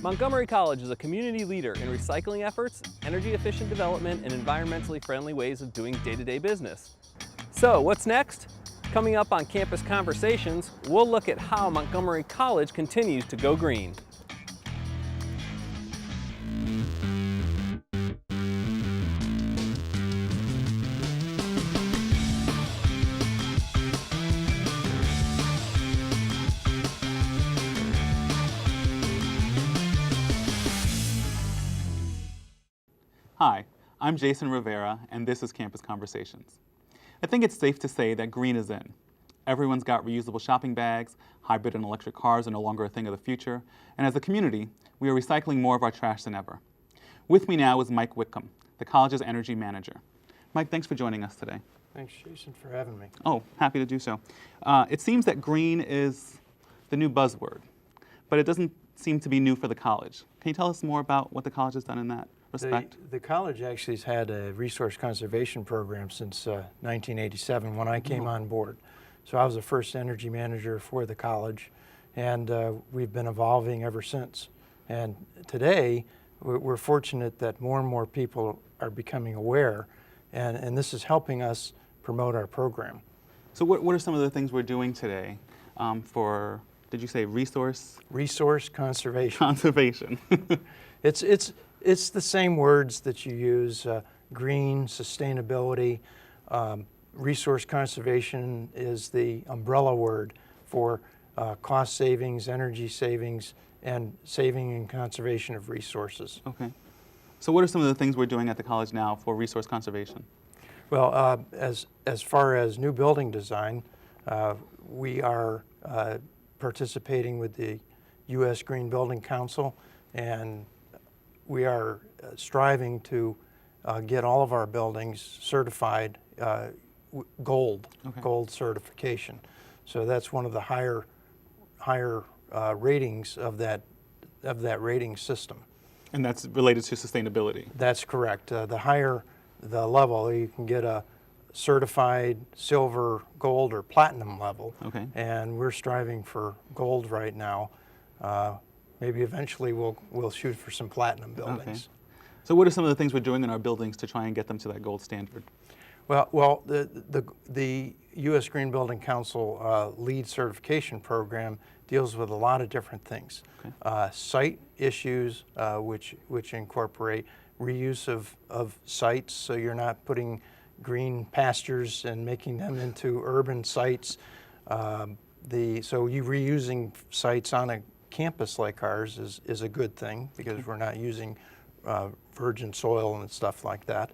Montgomery College is a community leader in recycling efforts, energy-efficient development, and environmentally friendly ways of doing day-to-day business. So, what's next? Coming up on Campus Conversations, we'll look at how Montgomery College continues to go green. Hi, I'm Jason Rivera, and this is Campus Conversations. I think it's safe to say that green is in. Everyone's got reusable shopping bags, hybrid and electric cars are no longer a thing of the future, and as a community, we are recycling more of our trash than ever. With me now is Mike Whitcomb, the college's energy manager. Mike, thanks for joining us today. Thanks, Jason, for having me. Oh, happy to do so. It seems that green is the new buzzword, but it doesn't seem to be new for the college. Can you tell us more about what the college has done in that respect? The college actually has had a resource conservation program since 1987 when I came on board. So I was the first energy manager for the college, and we've been evolving ever since. And today, we're fortunate that more and more people are becoming aware, and this is helping us promote our program. So what are some of the things we're doing today for, did you say resource? Resource conservation. Conservation. It's the same words that you use, green, sustainability. Resource conservation is the umbrella word for cost savings, energy savings, and saving and conservation of resources. Okay. So what are some of the things we're doing at the college now for resource conservation? Well, as far as new building design, we are participating with the U.S. Green Building Council, and we are striving to get all of our buildings certified gold, gold certification. So that's one of the higher ratings of that rating system. And that's related to sustainability? That's correct. The higher the level, you can get a certified silver, gold, or platinum level. Okay. And we're striving for gold right now. Maybe eventually we'll shoot for some platinum buildings. Okay. So what are some of the things we're doing in our buildings to try and get them to that gold standard? Well, the U.S. Green Building Council LEED certification program deals with a lot of different things. Okay. Site issues, which incorporate reuse of sites, so you're not putting green pastures and making them into urban sites. So you reusing sites on a campus like ours is a good thing because we're not using virgin soil and stuff like that.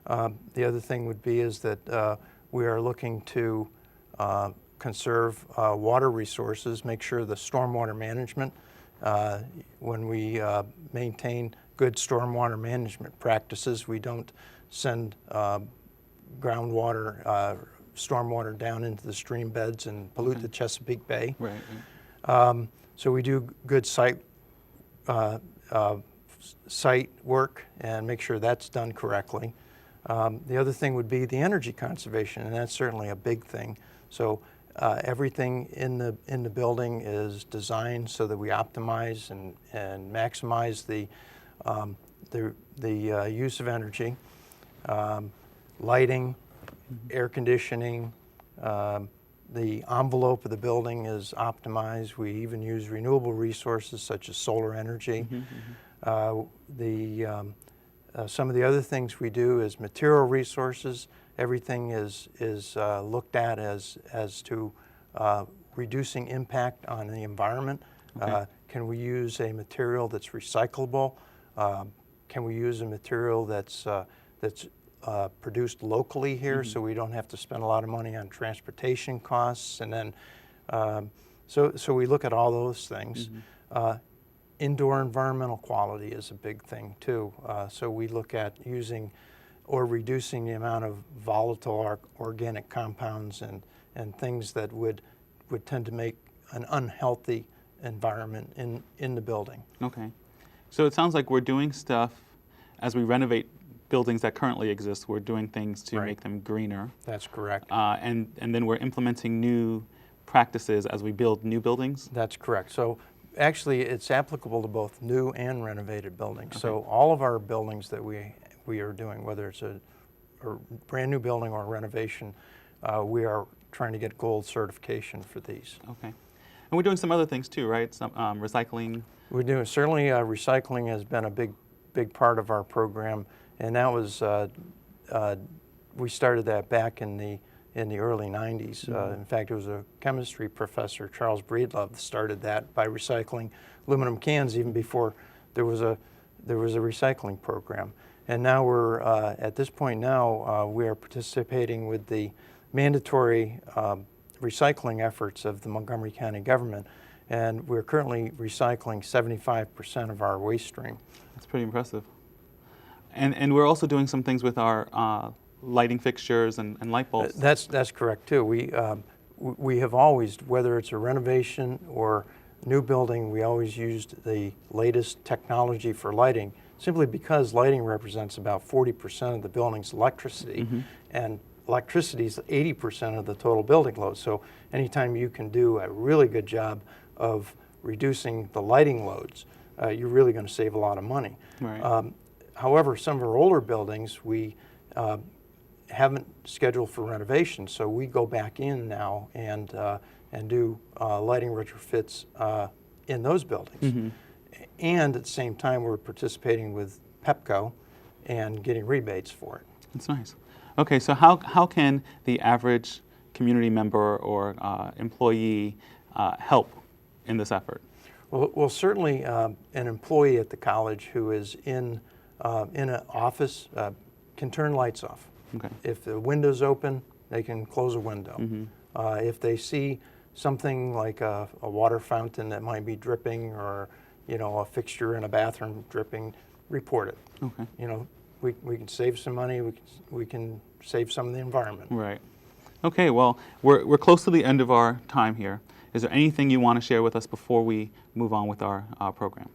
The other thing would be is that we are looking to conserve water resources, make sure the stormwater management, when we maintain good stormwater management practices, we don't send groundwater, stormwater down into the stream beds and pollute the Chesapeake Bay. Right. So we do good site work and make sure that's done correctly. The other thing would be the energy conservation, and that's certainly a big thing. So everything in the building is designed so that we optimize and maximize the use of energy, lighting, air conditioning. The envelope of the building is optimized. We even use renewable resources such as solar energy. Some of the other things we do is material resources. Everything is looked at as to reducing impact on the environment. Okay. Can we use a material that's recyclable? Can we use a material that's produced locally here, so we don't have to spend a lot of money on transportation costs? And then, so we look at all those things. Indoor environmental quality is a big thing too. So we look at using or reducing the amount of volatile organic compounds and things that would tend to make an unhealthy environment in the building. Okay. So it sounds like we're doing stuff as we renovate buildings that currently exist. We're doing things to make them greener. That's correct. And then we're implementing new practices as we build new buildings? That's correct. So Actually, it's applicable to both new and renovated buildings. So all of our buildings that we are doing, whether it's a brand new building or a renovation, we are trying to get gold certification for these. Okay. And we're doing some other things too, right? Some recycling. We're doing, certainly recycling has been a big part of our program, and that was, we started that back in the early 90s. In fact, it was a chemistry professor, Charles Breedlove, that started that by recycling aluminum cans even before there was a recycling program. And now we're, at this point now, we are participating with the mandatory recycling efforts of the Montgomery County government, and we're currently recycling 75% of our waste stream. That's pretty impressive. And we're also doing some things with our lighting fixtures and light bulbs. That's correct too. We have always, whether it's a renovation or new building, we always used the latest technology for lighting, simply because lighting represents about 40% of the building's electricity, and electricity is 80% of the total building load. So anytime you can do a really good job of reducing the lighting loads, you're really going to save a lot of money. Right. However, some of our older buildings, we haven't scheduled for renovation, so we go back in now and do lighting retrofits in those buildings. And at the same time, we're participating with Pepco and getting rebates for it. That's nice. Okay, so how can the average community member or employee help in this effort? Well, certainly an employee at the college who is in an office can turn lights off. Okay. If the window's open, they can close a window. If they see something like a water fountain that might be dripping, or a fixture in a bathroom dripping, report it. Okay. We can save some money. We can save some of the environment. Right. Okay. Well, we're close to the end of our time here. Is there anything you want to share with us before we move on with our program?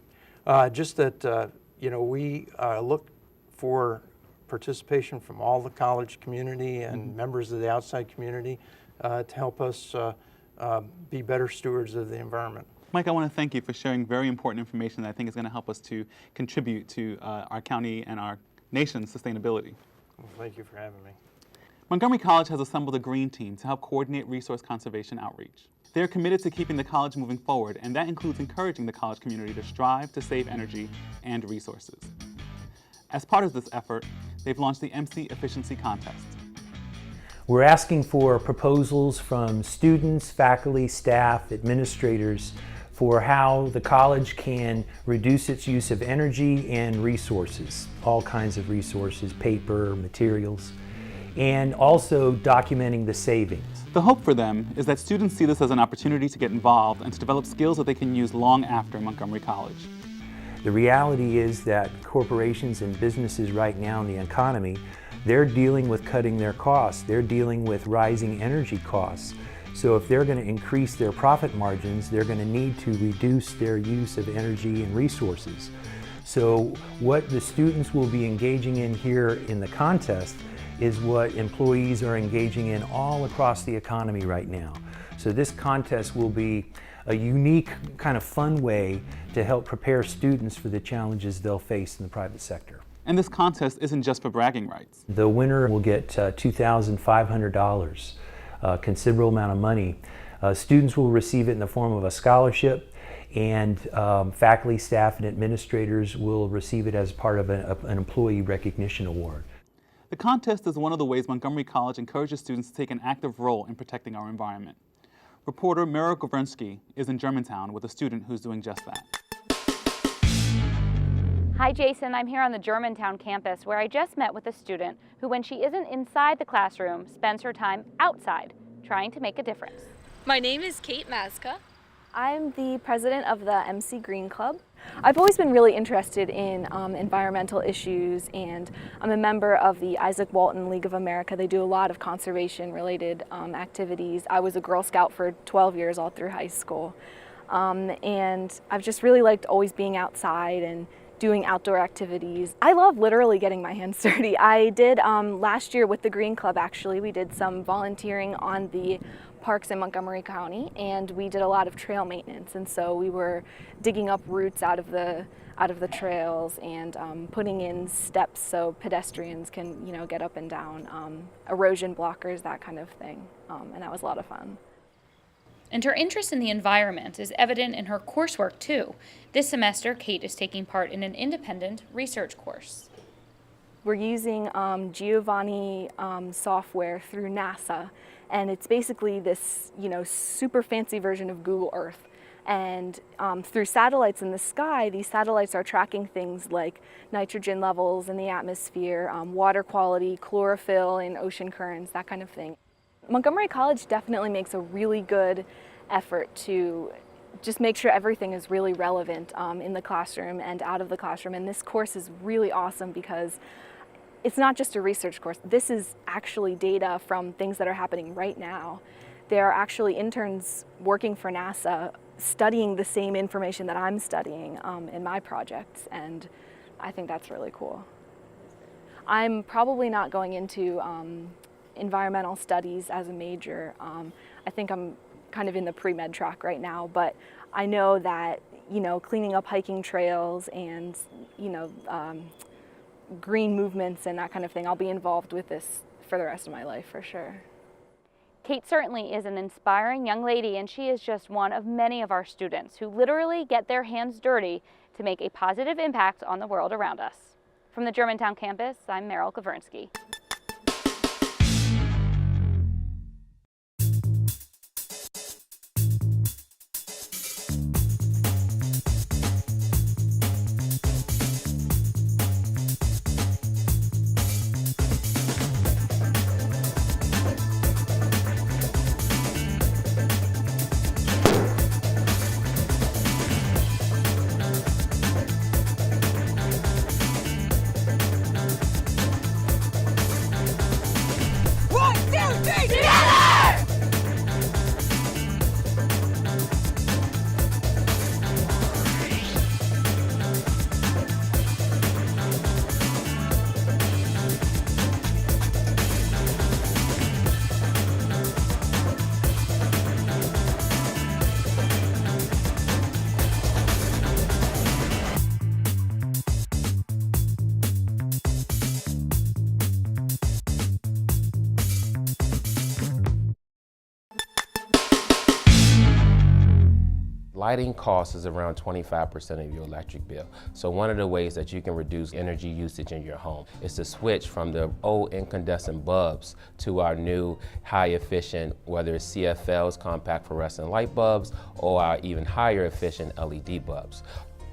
Just that we look for participation from all the college community and members of the outside community to help us be better stewards of the environment. Mike, I want to thank you for sharing very important information that I think is going to help us to contribute to our county and our nation's sustainability. Well, thank you for having me. Montgomery College has assembled a green team to help coordinate resource conservation outreach. They're committed to keeping the college moving forward, and that includes encouraging the college community to strive to save energy and resources. As part of this effort, they've launched the MC Efficiency Contest. We're asking for proposals from students, faculty, staff, administrators for how the college can reduce its use of energy and resources, all kinds of resources, paper, materials, and also documenting the savings. The hope for them is that students see this as an opportunity to get involved and to develop skills that they can use long after Montgomery College. The reality is that corporations and businesses right now in the economy, they're dealing with cutting their costs. They're dealing with rising energy costs. So if they're going to increase their profit margins, they're going to need to reduce their use of energy and resources. So what the students will be engaging in here in the contest is what employees are engaging in all across the economy right now. So this contest will be a unique kind of fun way to help prepare students for the challenges they'll face in the private sector. And this contest isn't just for bragging rights. The winner will get $2,500, a considerable amount of money. Students will receive it in the form of a scholarship, and faculty, staff, and administrators will receive it as part of an employee recognition award. The contest is one of the ways Montgomery College encourages students to take an active role in protecting our environment. Reporter Mira Govrensky is in Germantown with a student who's doing just that. Hi Jason, I'm here on the Germantown campus where I just met with a student who, when she isn't inside the classroom, spends her time outside trying to make a difference. My name is Kate Maska. I'm the president of the MC Green Club. I've always been really interested in environmental issues, and I'm a member of the Isaac Walton League of America. They do a lot of conservation related activities. I was a Girl Scout for 12 years all through high school. And I've just really liked always being outside and doing outdoor activities. I love literally getting my hands dirty. I did last year with the Green Club, actually, we did some volunteering on the parks in Montgomery County, and we did a lot of trail maintenance. And so we were digging up roots out of the trails and putting in steps so pedestrians can, get up and down, erosion blockers, that kind of thing. And that was a lot of fun. And her interest in the environment is evident in her coursework, too. This semester, Kate is taking part in an independent research course. We're using Giovanni software through NASA, and it's basically this, super fancy version of Google Earth. And through satellites in the sky, these satellites are tracking things like nitrogen levels in the atmosphere, water quality, chlorophyll in ocean currents, that kind of thing. Montgomery College definitely makes a really good effort to just make sure everything is really relevant in the classroom and out of the classroom. And this course is really awesome because it's not just a research course. This is actually data from things that are happening right now. There are actually interns working for NASA studying the same information that I'm studying in my projects, and I think that's really cool. I'm probably not going into environmental studies as a major. I think I'm kind of in the pre-med track right now, but I know that, cleaning up hiking trails and, green movements and that kind of thing, I'll be involved with this for the rest of my life for sure. Kate certainly is an inspiring young lady, and she is just one of many of our students who literally get their hands dirty to make a positive impact on the world around us. From the Germantown campus, I'm Meryl Kavernsky. Lighting cost is around 25% of your electric bill. So one of the ways that you can reduce energy usage in your home is to switch from the old incandescent bulbs to our new high efficient, whether it's CFLs, compact fluorescent light bulbs, or our even higher efficient LED bulbs.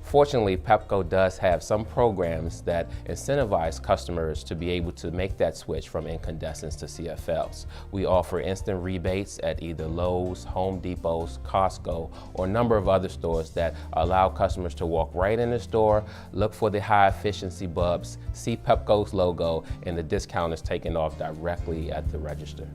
Fortunately, Pepco does have some programs that incentivize customers to be able to make that switch from incandescents to CFLs. We offer instant rebates at either Lowe's, Home Depot's, Costco, or a number of other stores that allow customers to walk right in the store, look for the high efficiency bulbs, see Pepco's logo, and the discount is taken off directly at the register.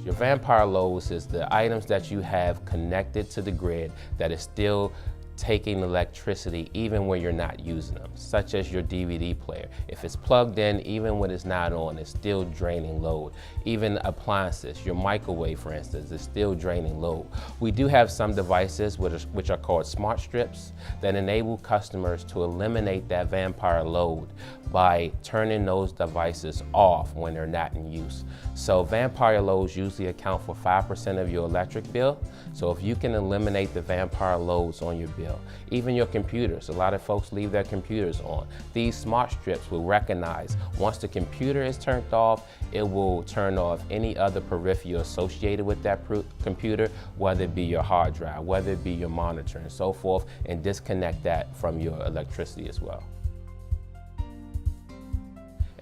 Your vampire loads is the items that you have connected to the grid that is still taking electricity even when you're not using them, such as your DVD player. If it's plugged in, even when it's not on, it's still draining load. Even appliances, your microwave, for instance, is still draining load. We do have some devices which are called smart strips that enable customers to eliminate that vampire load by turning those devices off when they're not in use. So vampire loads usually account for 5% of your electric bill. So if you can eliminate the vampire loads on your bill, even your computers, a lot of folks leave their computers on. These smart strips will recognize once the computer is turned off, it will turn off any other peripheral associated with that computer, whether it be your hard drive, whether it be your monitor and so forth, and disconnect that from your electricity as well.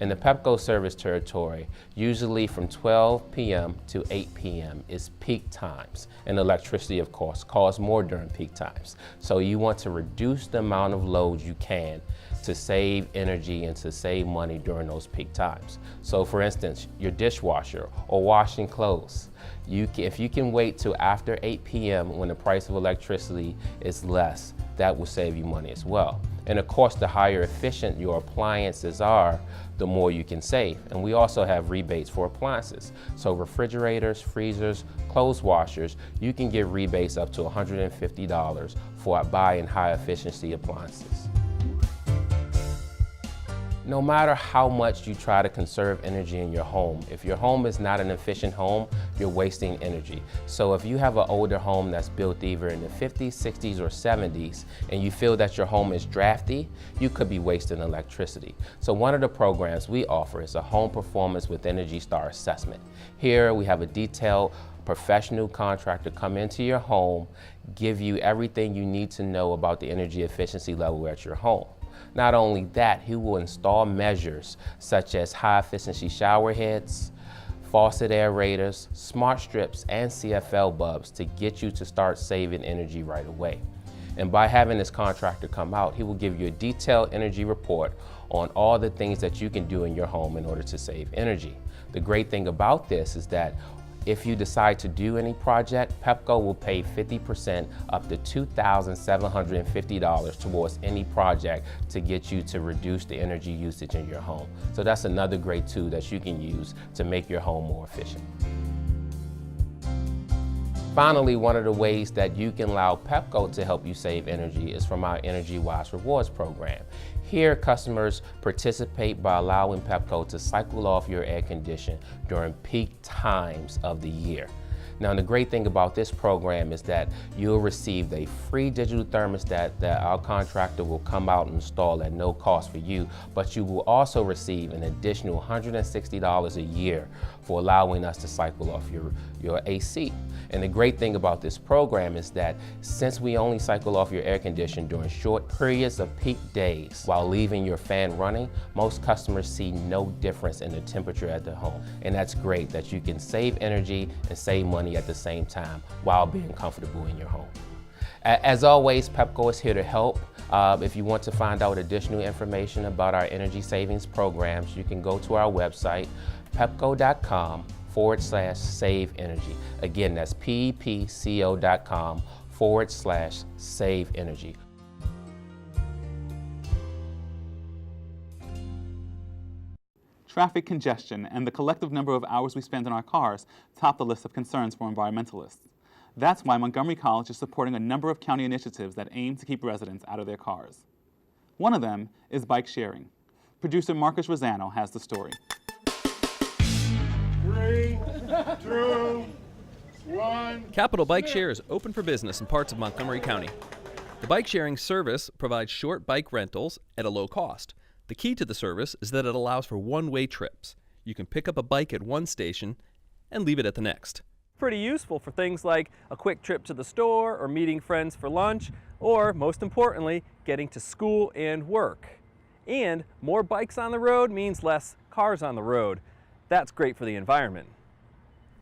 In the Pepco service territory, usually from 12 p.m. to 8 p.m. is peak times. And electricity, of course, costs more during peak times. So you want to reduce the amount of load you can to save energy and to save money during those peak times. So for instance, your dishwasher or washing clothes, if you can wait till after 8 p.m. when the price of electricity is less, that will save you money as well. And of course, the higher efficient your appliances are, the more you can save. And we also have rebates for appliances. So refrigerators, freezers, clothes washers, you can get rebates up to $150 for buying high efficiency appliances. No matter how much you try to conserve energy in your home, if your home is not an efficient home, you're wasting energy. So if you have an older home that's built either in the 50s, 60s, or 70s, and you feel that your home is drafty, you could be wasting electricity. So one of the programs we offer is a home performance with Energy Star assessment. Here we have a detailed professional contractor come into your home, give you everything you need to know about the energy efficiency level at your home. Not only that, he will install measures such as high efficiency shower heads, faucet aerators, smart strips, and CFL bulbs to get you to start saving energy right away. And by having this contractor come out, he will give you a detailed energy report on all the things that you can do in your home in order to save energy. The great thing about this is that if you decide to do any project, Pepco will pay 50% up to $2,750 towards any project to get you to reduce the energy usage in your home. So that's another great tool that you can use to make your home more efficient. Finally, one of the ways that you can allow Pepco to help you save energy is from our Energy Wise Rewards program. Here, customers participate by allowing Pepco to cycle off your air conditioner during peak times of the year. Now, the great thing about this program is that you'll receive a free digital thermostat that our contractor will come out and install at no cost for you, but you will also receive an additional $160 a year for allowing us to cycle off your AC. And the great thing about this program is that since we only cycle off your air conditioner during short periods of peak days while leaving your fan running, most customers see no difference in the temperature at their home. And that's great that you can save energy and save money at the same time while being comfortable in your home. As always, Pepco is here to help. If you want to find out additional information about our energy savings programs, you can go to our website, pepco.com/save energy. Again, that's pepco.com/save energy. Traffic congestion and the collective number of hours we spend in our cars top the list of concerns for environmentalists. That's why Montgomery College is supporting a number of county initiatives that aim to keep residents out of their cars. One of them is bike sharing. Producer Marcus Rosano has the story. 3, 2, 1. Capital Bike Share is open for business in parts of Montgomery County. The bike sharing service provides short bike rentals at a low cost. The key to the service is that it allows for one-way trips. You can pick up a bike at one station and leave it at the next. Pretty useful for things like a quick trip to the store or meeting friends for lunch, or most importantly, getting to school and work. And more bikes on the road means less cars on the road. That's great for the environment.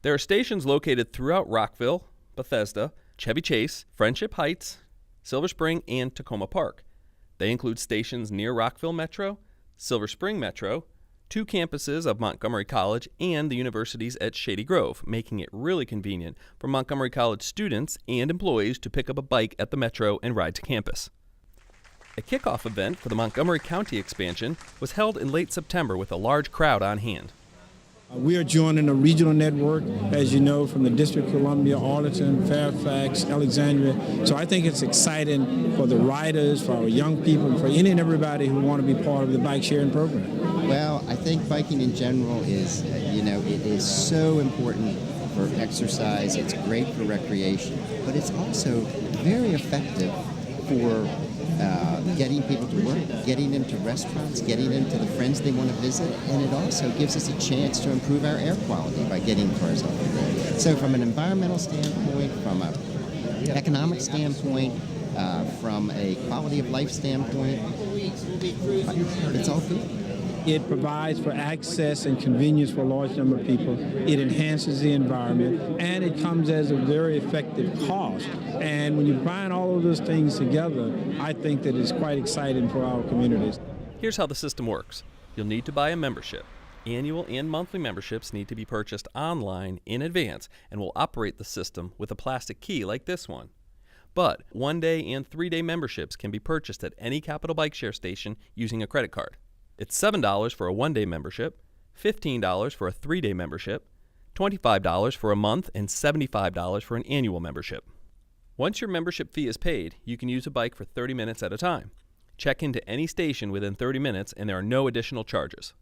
There are stations located throughout Rockville, Bethesda, Chevy Chase, Friendship Heights, Silver Spring, and Tacoma Park. They include stations near Rockville Metro, Silver Spring Metro, 2 campuses of Montgomery College, and the universities at Shady Grove, making it really convenient for Montgomery College students and employees to pick up a bike at the Metro and ride to campus. A kickoff event for the Montgomery County expansion was held in late September with a large crowd on hand. We are joining a regional network, as you know, from the District of Columbia, Arlington, Fairfax, Alexandria. So I think it's exciting for the riders, for our young people, for any and everybody who want to be part of the bike sharing program. Well, I think biking in general is, it is so important for exercise. It's great for recreation, but it's also very effective for getting people to work, getting into restaurants, getting into the friends they want to visit, and it also gives us a chance to improve our air quality by getting cars off the road. So from an environmental standpoint, from an economic standpoint, from a quality of life standpoint, it's all good. It provides for access and convenience for a large number of people. It enhances the environment, and it comes as a very effective cost. And when you combine all of those things together, I think that it's quite exciting for our communities. Here's how the system works. You'll need to buy a membership. Annual and monthly memberships need to be purchased online in advance and will operate the system with a plastic key like this one. but 1-day and 3-day memberships can be purchased at any Capital Bike Share station using a credit card. It's $7 for a 1-day membership, $15 for a 3-day membership, $25 for a month, and $75 for an annual membership. Once your membership fee is paid, you can use a bike for 30 minutes at a time. Check into any station within 30 minutes and there are no additional charges.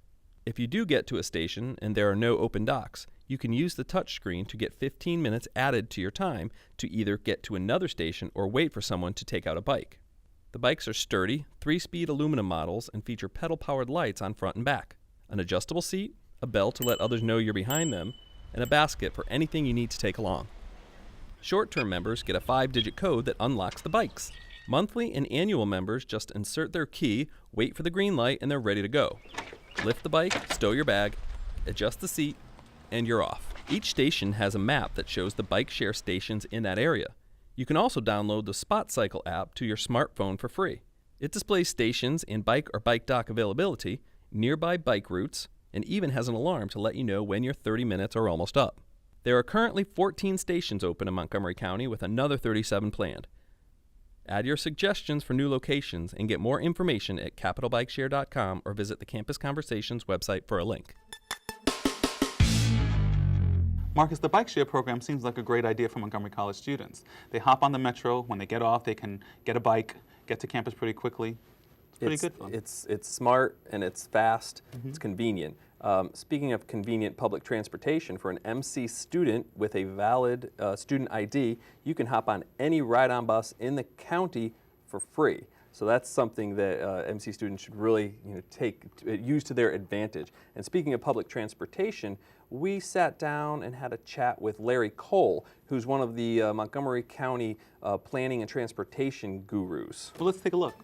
If you do get to a station and there are no open docks, you can use the touchscreen to get 15 minutes added to your time to either get to another station or wait for someone to take out a bike. The bikes are sturdy, 3-speed aluminum models and feature pedal-powered lights on front and back, an adjustable seat, a bell to let others know you're behind them, and a basket for anything you need to take along. Short-term members get a 5-digit code that unlocks the bikes. Monthly and annual members just insert their key, wait for the green light, and they're ready to go. Lift the bike, stow your bag, adjust the seat, and you're off. Each station has a map that shows the bike share stations in that area. You can also download the Spot Cycle app to your smartphone for free. It displays stations and bike or bike dock availability, nearby bike routes, and even has an alarm to let you know when your 30 minutes are almost up. There are currently 14 stations open in Montgomery County with another 37 planned. Add your suggestions for new locations and get more information at capitalbikeshare.com or visit the Campus Conversations website for a link. Marcus, the bike share program seems like a great idea for Montgomery College students. They hop on the metro. When they get off, they can get a bike, get to campus pretty quickly. It's pretty good fun. It's smart and it's fast. It's convenient. Speaking of convenient public transportation, for an MC student with a valid student ID, you can hop on any ride-on bus in the county for free. So that's something that MC students should really use to their advantage. And speaking of public transportation, we sat down and had a chat with Larry Cole, who's one of the Montgomery County planning and transportation gurus. Well, let's take a look.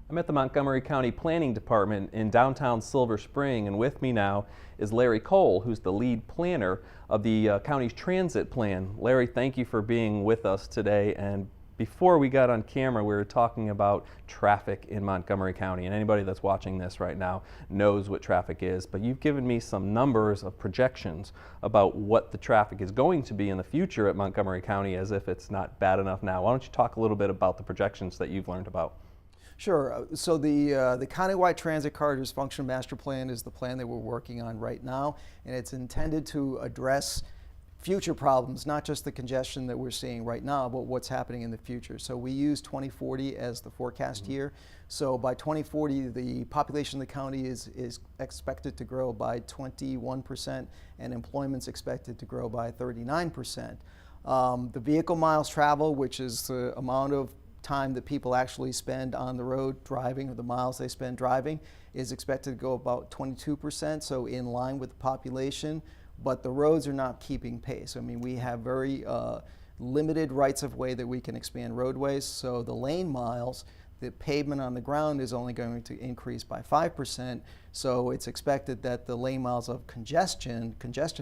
I'm at the Montgomery County Planning Department in downtown Silver Spring, and with me now is Larry Cole, who's the lead planner of the county's transit plan. Larry, thank you for being with us today. And before we got on camera, we were talking about traffic in Montgomery County, and anybody that's watching this right now knows what traffic is, but you've given me some numbers of projections about what the traffic is going to be in the future at Montgomery County, as if it's not bad enough now. Why don't you talk a little bit about the projections that you've learned about? Sure. So the Countywide Transit Corridors Functional Master Plan is the plan that we're working on right now, and it's intended to address future problems, not just the congestion that we're seeing right now, but what's happening in the future. So we use 2040 as the forecast year. So by 2040, the population of the county is expected to grow by 21%, and employment's expected to grow by 39%. The vehicle miles traveled, which is the amount of time that people actually spend on the road driving, or the miles they spend driving, is expected to go about 22%, so in line with the population, but the roads are not keeping pace. I mean, we have very limited rights of way that we can expand roadways, so the lane miles, the pavement on the ground is only going to increase by 5%, so it's expected that the lane miles of congestion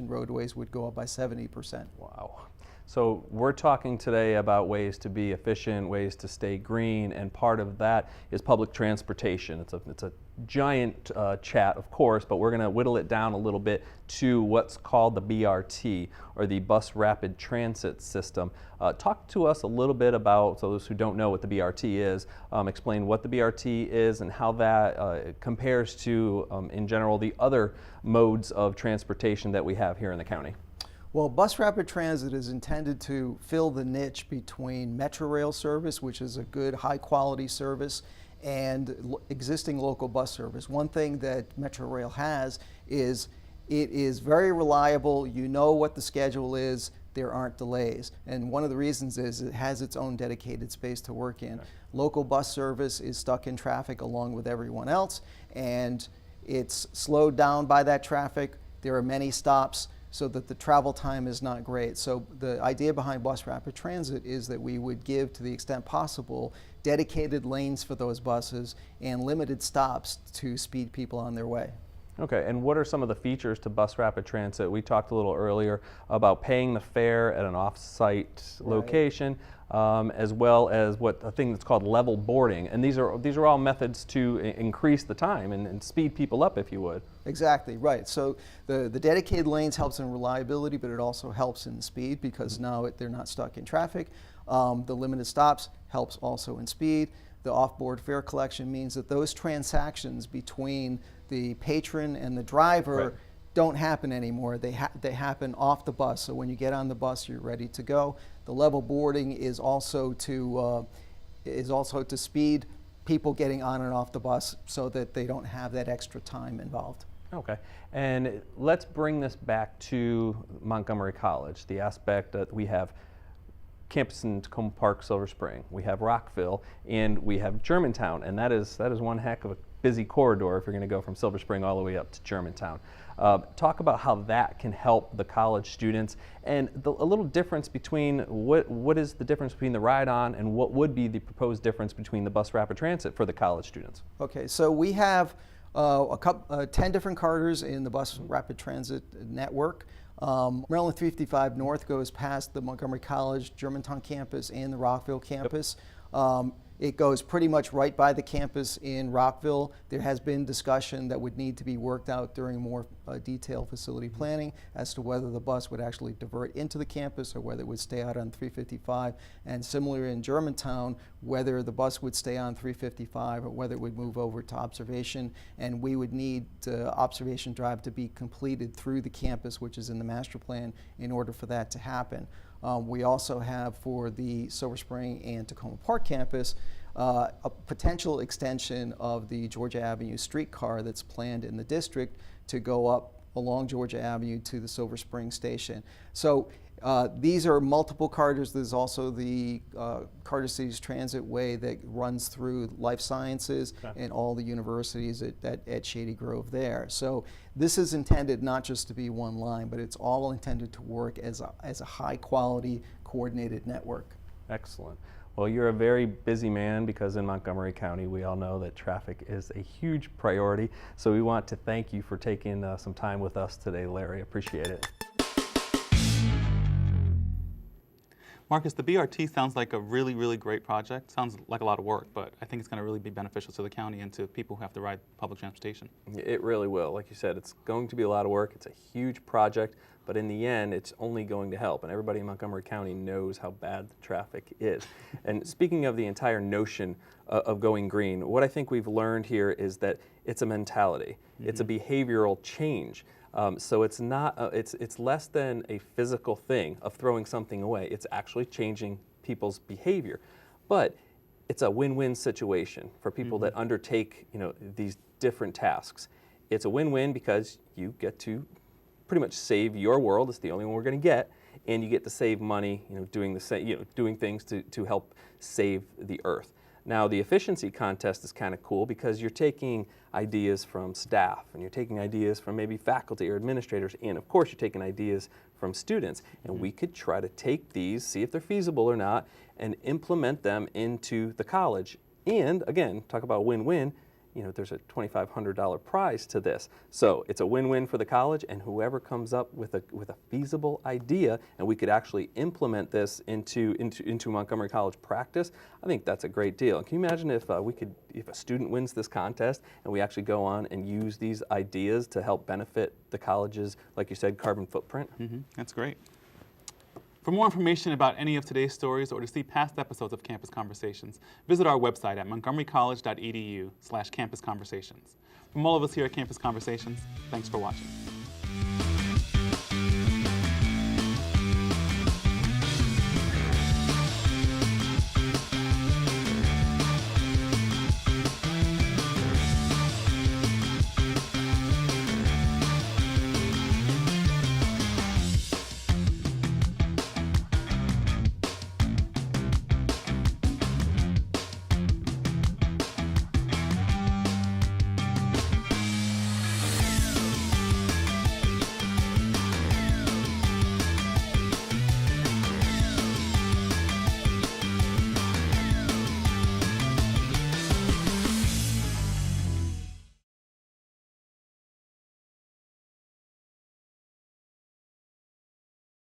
roadways would go up by 70%. Wow. So we're talking today about ways to be efficient, ways to stay green, and part of that is public transportation. It's a giant chat, of course, but we're going to whittle it down a little bit to what's called the BRT, or the Bus Rapid Transit System. Talk to us a little bit about, so those who don't know what the BRT is, explain what the BRT is and how that compares to, in general, the other modes of transportation that we have here in the county. Well, Bus Rapid Transit is intended to fill the niche between Metro Rail service, which is a good high-quality service, and existing local bus service. One thing that Metro Rail has is it is very reliable. You know what the schedule is. There aren't delays. And one of the reasons is it has its own dedicated space to work in. Local bus service is stuck in traffic along with everyone else, and it's slowed down by that traffic. There are many stops, so that the travel time is not great. So the idea behind Bus Rapid Transit is that we would give, to the extent possible, dedicated lanes for those buses and limited stops to speed people on their way. Okay, and what are some of the features to bus rapid transit? We talked a little earlier about paying the fare at an off-site location, as well as a thing that's called level boarding. And these are all methods to increase the time and speed people up, if you would. Exactly, right. So the dedicated lanes helps in reliability, but it also helps in speed because now they're not stuck in traffic. The limited stops helps also in speed. The off-board fare collection means that those transactions between the patron and the driver don't happen anymore. They happen off the bus. So when you get on the bus, you're ready to go. The level boarding is also to speed people getting on and off the bus so that they don't have that extra time involved. Okay, and let's bring this back to Montgomery College, the aspect that we have campus in Tacoma Park, Silver Spring, we have Rockville, and we have Germantown, and that is one heck of a busy corridor if you're going to go from Silver Spring all the way up to Germantown. Talk about how that can help the college students, and a little difference between what is the difference between the ride-on and what would be the proposed difference between the bus rapid transit for the college students. Okay, so we have 10 different corridors in the bus rapid transit network. Maryland 355 North goes past the Montgomery College, Germantown campus, and the Rockville campus. It goes pretty much right by the campus in Rockville. There has been discussion that would need to be worked out during more detailed facility planning as to whether the bus would actually divert into the campus or whether it would stay out on 355. And similarly in Germantown, whether the bus would stay on 355 or whether it would move over to observation. And we would need observation drive to be completed through the campus, which is in the master plan, in order for that to happen. We also have for the Silver Spring and Tacoma Park campus a potential extension of the Georgia Avenue streetcar that's planned in the district to go up along Georgia Avenue to the Silver Spring station. So these are multiple corridors. There's also the Carter Cities Transit Way that runs through life sciences and all the universities at Shady Grove there. So this is intended not just to be one line, but it's all intended to work as a high quality coordinated network. Excellent. Well, you're a very busy man because in Montgomery County we all know that traffic is a huge priority. So we want to thank you for taking some time with us today, Larry. Appreciate it. Marcus, the BRT sounds like a really, really great project. Sounds like a lot of work, but I think it's going to really be beneficial to the county and to people who have to ride public transportation. It really will. Like you said, it's going to be a lot of work. It's a huge project, but in the end, it's only going to help. And everybody in Montgomery County knows how bad the traffic is. And speaking of the entire notion of going green, what I think we've learned here is that it's a mentality. It's a behavioral change. So it's not. It's less than a physical thing of throwing something away. It's actually changing people's behavior, but it's a win-win situation for people that undertake, these different tasks. It's a win-win because you get to pretty much save your world. It's the only one we're going to get, and you get to save money, doing doing things to help save the earth. Now, the efficiency contest is kind of cool because you're taking ideas from staff and you're taking ideas from maybe faculty or administrators, and of course you're taking ideas from students. And we could try to take these, see if they're feasible or not, and implement them into the college. And again, talk about win-win, there's a $2,500 prize to this. So it's a win-win for the college, and whoever comes up with a feasible idea, and we could actually implement this into Montgomery College practice, I think that's a great deal. Can you imagine if a student wins this contest and we actually go on and use these ideas to help benefit the college's, like you said, carbon footprint? That's great. For more information about any of today's stories or to see past episodes of Campus Conversations, visit our website at montgomerycollege.edu/campusconversations. From all of us here at Campus Conversations, thanks for watching.